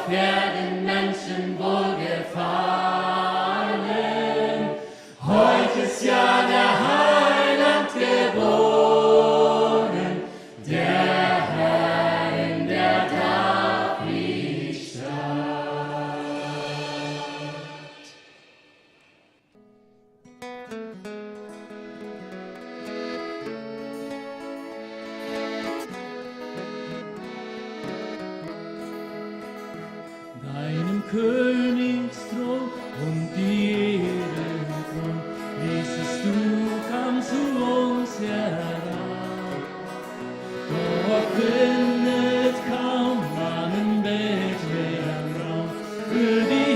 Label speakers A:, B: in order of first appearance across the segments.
A: auf Erden Menschen wohlgefallen. Heut ist ja der Heiland geboren, der Herr in der Davidstadt. Deinem Königsthron und die Ehrenthron ließest du, kam zu uns herab. Doch findet kaum man im Bethlehem Raum für die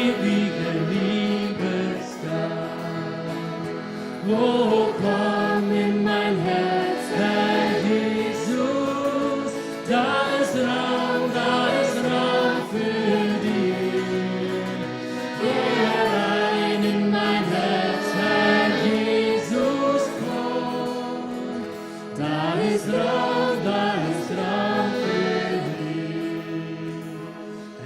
A: ewige Liebestat. Oh, komm in mein Herz, Herr Jesus, da ist Raum für dich. Geh rein in mein Herz, Herr Jesus, komm. Da ist Raum für dich.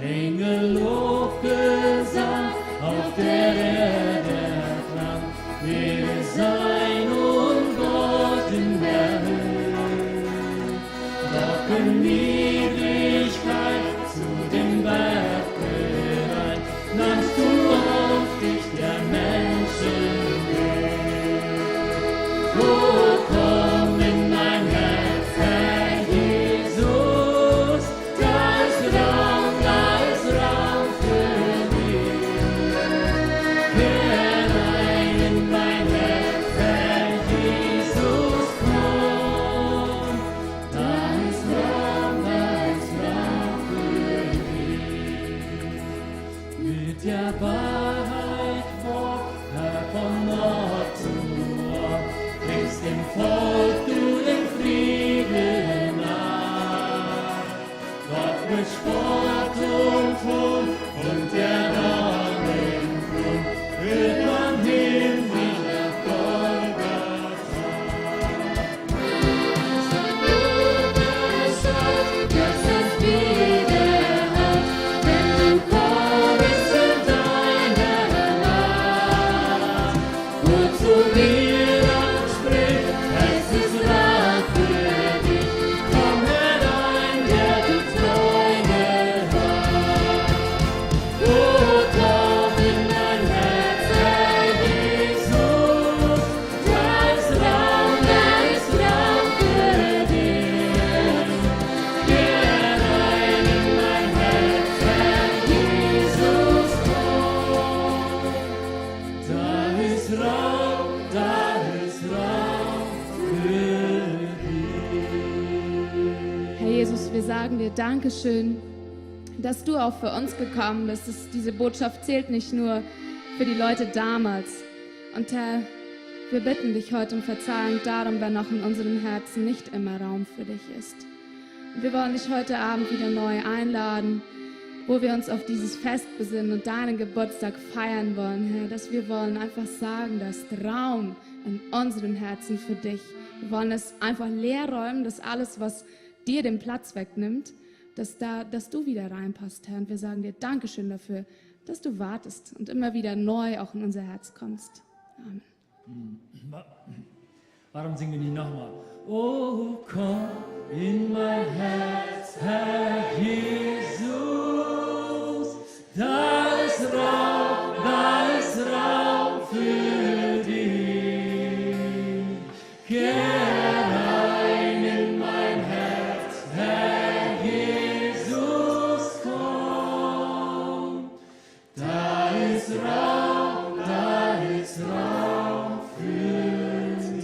A: Engel Lobgesang auf der Erde Klang, Ehre sein und Gott in der Höhe. Doch in Niedrigkeit zu dem Berg bereit, nahmst du auf dich der Menschen Weg. Oh, komm in mein Herz, Herr Jesus, da ist Raum für dich. Geh rein in mein Herz, Herr Jesus, komm, da ist Raum für dich. Mit der Wahrheit vor, Herr von Nord zu Ort, bringst dem Volk du den Frieden nah. Gott mit Spott und Hohn und der Dornenkrone führt man hin wie nach Golgatha. Dass es wiederhaut, wenn du kommst in deiner Macht. Wozu wir anspricht, es ist wahr für dich. Komm herein, der du Treue hast. Oh, komm in mein Herz, Herr Jesus. Da ist Raum für dich. Geh rein in mein Herz, Herr Jesus, komm. Da ist Raum für dich.
B: Herr Jesus, wir sagen dir Dankeschön, dass du auch für uns gekommen bist. Diese Botschaft zählt nicht nur für die Leute damals. Und Herr, wir bitten dich heute um Verzeihung darum, wenn noch in unseren Herzen nicht immer Raum für dich ist. Und wir wollen dich heute Abend wieder neu einladen, wo wir uns auf dieses Fest besinnen und deinen Geburtstag feiern wollen, Herr, dass wir wollen einfach sagen, da ist Raum in unserem Herzen für dich. Wir wollen es einfach leer räumen, dass alles, was dir den Platz wegnimmt, dass du wieder reinpasst, Herr. Und wir sagen dir Dankeschön dafür, dass du wartest und immer wieder neu auch in unser Herz kommst. Amen.
A: Warum singen wir nicht nochmal? Oh, komm in mein Herz, Herr Jesus. Da ist Raum für dich. Geh rein in mein Herz, Herr Jesus, komm. Da ist Raum für dich.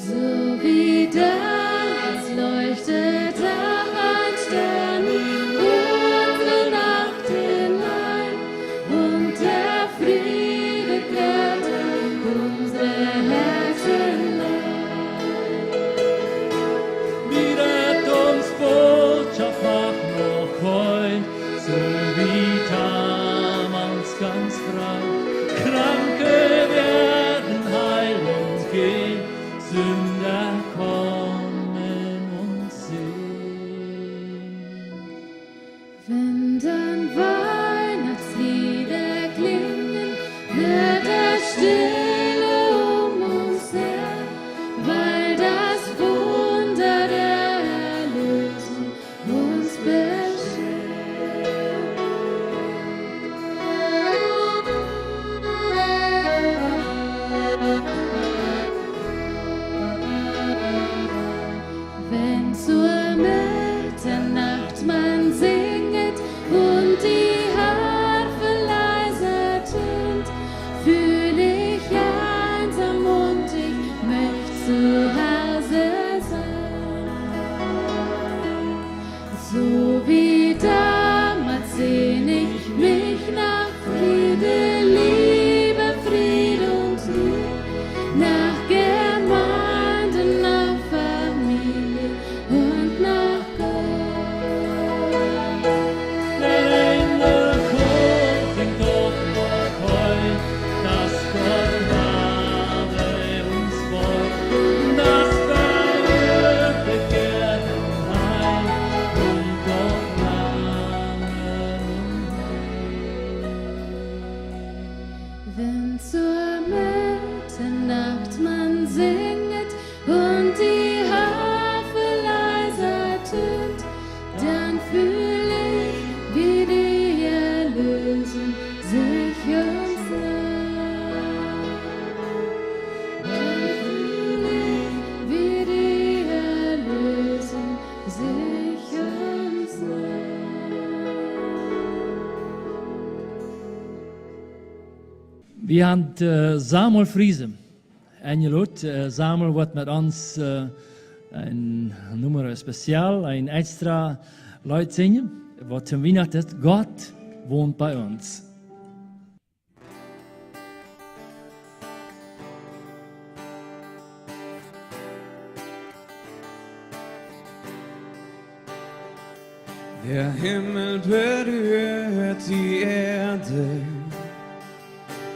B: So wie damals leuchtet auch ein Stern unsere Nacht hinein und der Friede kehrt in unsere Herzen ein.
A: Die Rettungsbotschaft macht noch heut, so wie damals ganz frei. Kranke werden heil und gehen, Sünder kommen und sehen.
B: Wenn dann Weihnachtslieder klingen, wird es Stille um uns her, weil das Wunder der Erlösung uns Wenn zur Mitternacht man singet und die Harfe leise tönt, fühl ich einsam und ich möcht zu Hause sein. So wie damals sehn ich mich nach Friede, Liebe, Fried und Ruhe, nach Gemeinde, nach Familie und nach Gott.
A: Der Engelchor singt doch noch heut, dass Gott nahe uns folgt, dass Verrückte kehren heim und Gott nahe uns.
B: Wenn zur Mitternacht man singet und die Harfe leiser tönt, dann fühl ich, wie die Erlösung sich uns naht. Dann fühl ich, wie die Erlösung sich uns naht.
A: Vi haben Samuel Friese eingeladen. Samuel wird mit uns ein Nummer spezial, ein extra Lied singen, was zum Weihnachten ist. Gott wohnt bei uns.
C: Der Himmel berührt die Erde,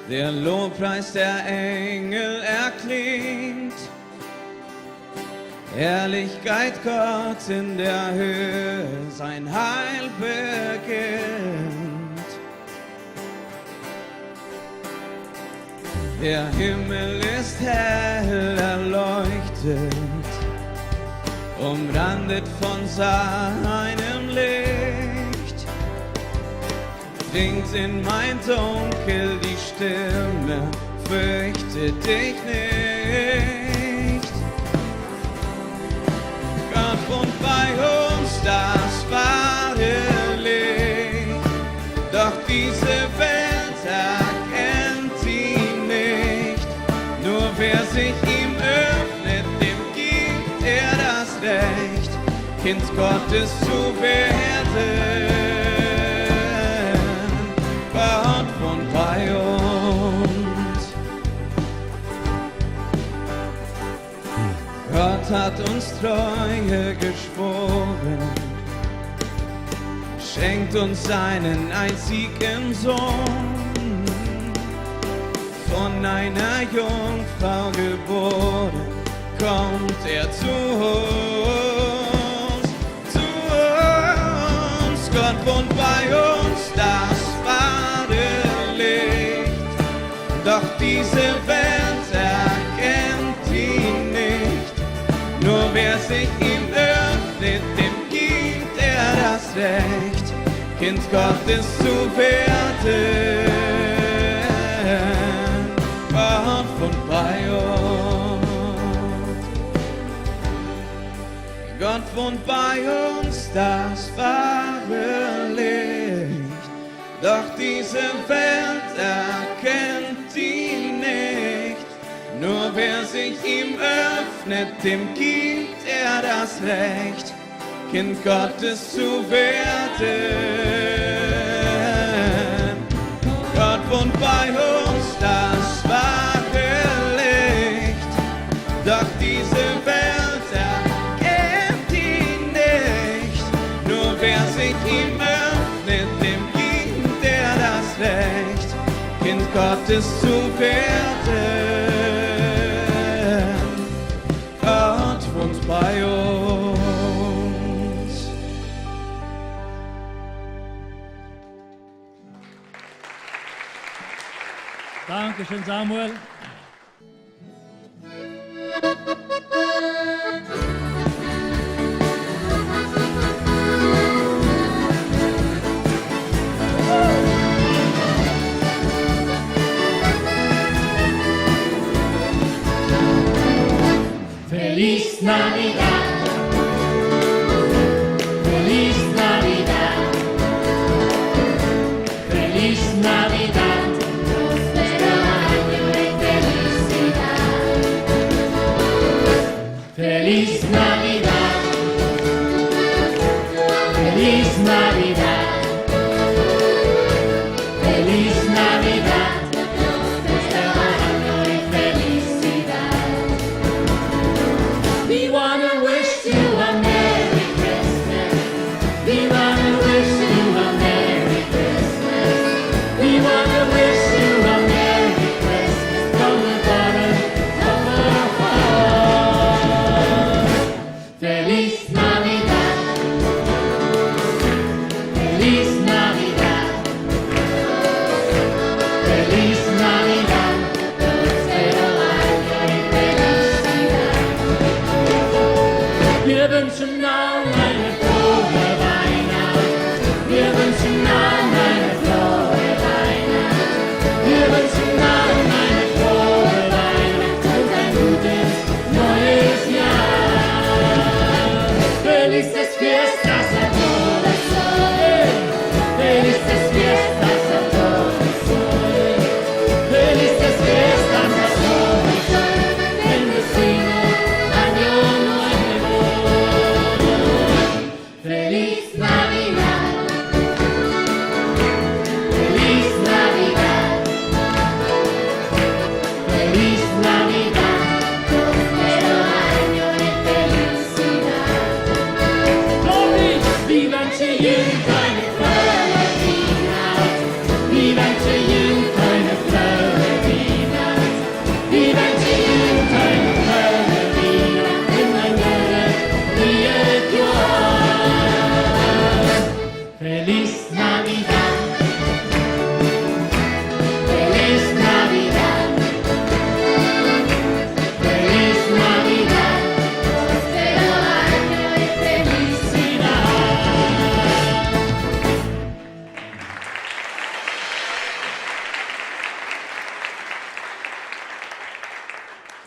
C: der Lobpreis der Engel erklingt. Herrlichkeit Gott in der Höhe, sein Heil beginnt. Der Himmel ist hell erleuchtet, umrandet von seinem Licht. Dringt in mein Dunkel die Stimme, fürchte dich nicht. Gott wohnt bei uns, das wahre Licht. Doch diese Welt erkennt ihn nicht. Nur wer sich ihm öffnet, dem gibt er das Recht, Kind Gottes zu werden. Gott wohnt bei uns. Gott hat uns Treue geschworen, schenkt uns seinen einzigen Sohn, von einer Jungfrau geboren, kommt er zu uns, zu uns. Gott wohnt bei uns, das wahre Licht, doch diese Welt erkennt ihn nicht. Nur wer sich ihm öffnet, dem gibt er das Recht, Kind Gottes zu werden. Gott wohnt bei uns. Gott wohnt bei uns, das wahre Licht. Doch diese Welt erkennt ihn nicht. Nur wer sich ihm öffnet, dem gibt er das Recht, Kind Gottes zu werden. Gott wohnt bei uns, das wahre Licht, doch diese Welt erkennt ihn nicht. Nur wer sich ihm öffnet, dem gibt er das Recht, Kind Gottes zu werden. Gott wohnt bei uns.
A: Dankeschön, Samuel.
D: Feliz Navidad, Feliz Navidad, Feliz Navidad, próspero año de felicidad. Feliz Navidad, Feliz Navidad, Feliz Navidad, próspero año de felicidad. We wanna wish you a Merry Christmas. We wanna wish you a Merry Christmas. We wanna wish you a Merry Christmas from the bottom of our hearts. Feliz Navidad. Feliz Navidad. Feliz Navidad. Próspero año y felicidad. Wir wünschen